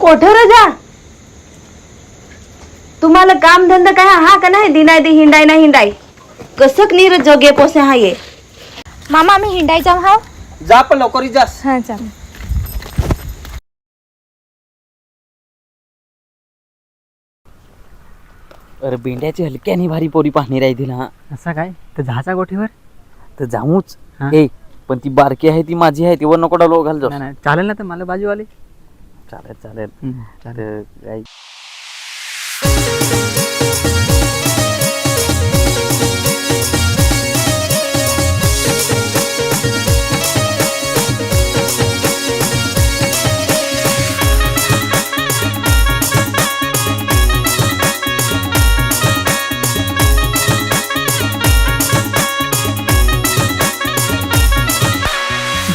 कोठे रे जा तुम्हाला काम धंदा काय हा का नाही दिनाय दे हिंडाय ना हिंडाय कसक नीर जगे पोसे हा ये मामा आम्ही हिंडायचा हा जा पण लवकर जास. हा चल. अरे बेंड्याची हलक्यानी भारी पोरी पाहणी राहतील हा. असं काय तर झाचा गोठीवर तर जाऊच. हा. ए पण ती बारकी आहे ती माझी आहे तीवर नको डालो घाल जाऊ. नाही नाही, चालेल ना तर मला बाजूवाले चालेल चालेल. चालेल.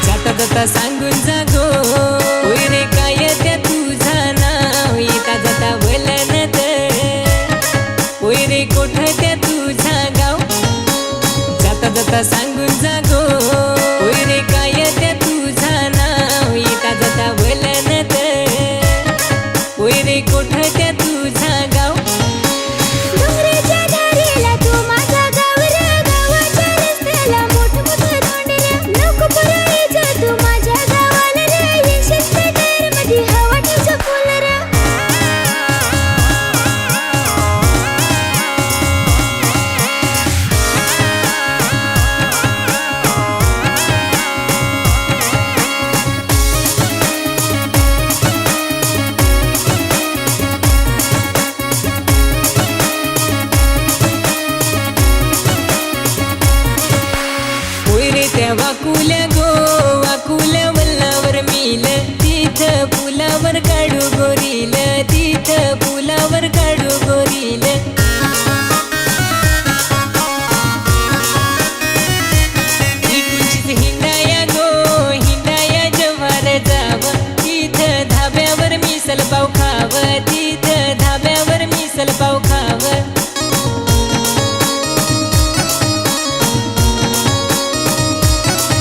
तर काय जाता सांगून जागो होय रे काय त्या तुझा नाव येता जाता बोलनत होय रे कोठ त्या तुझा गाव जाता जाता सांगून जागो होय रे काय त्या तुझा नाव येता जाता बोलनत होय रे कोठ त्या तुझा गाव डोंगराच्या दारीला तू माझा गाव रे गावाच्या रस्त्याला मोठमोठं तोंड रे नको पुरायचं तू माझ्या गावाला रे येशील ते टायरमध्ये हवा ठेवचं फुल रे होय रे त्या वाकुल्या गो वाकुल्या वल्लावर मिल तिथं पुलावर काढू गोरील तिथं पुलावर काढू गोरील इकडचीच हिंडाया गो हिंडाया जव्हार जाव तिथं धाब्यावर मिसल पाव खाव तिथं धाब्यावर मिसल पाव खाव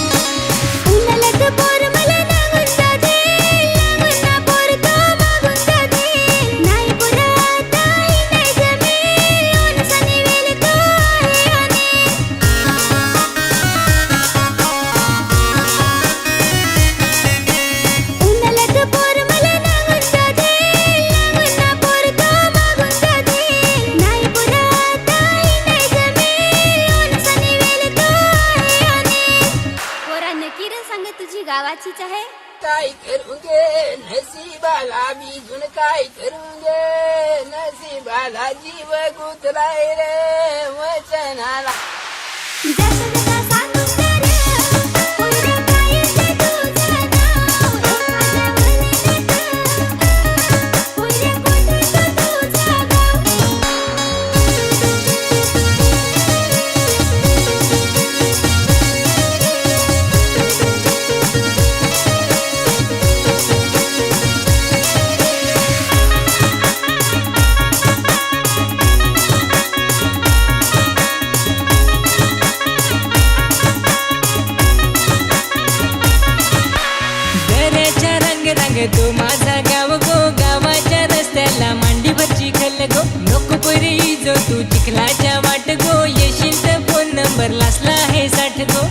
उन्हाळ्यात पोर मला नागून जाते लांबून ना पोर तो मागून जाते नाही पुरत नाही जमेल ओनसाने वेल तो आहे उन्हाळ्यात पोर मला नागून जाते लांबून ना पोर तो मागून जाते नाही पुरत नाही जमेल ओनसाने वेल तो आहे पोरा नक्की रे सांग तुझी गावाचीच आहे काय करूंगे नसीबाला बिजून काय करूंगे नसीबाला जीव गुतलाय रे वचनाला जाता जाता सांगून जा रे पोरा काय ते तुझं नाव एखाद्या वलीत पोरा कोठे तुझा गाव दऱ्याच्या रंग रंग तो माझा गाव गो गावाच्या रस्त्याला मांडी भरची खल गो नको परी जो तू चिखलाच्या वाट गो येशील तर फोन नंबर लासला आहे 60 गो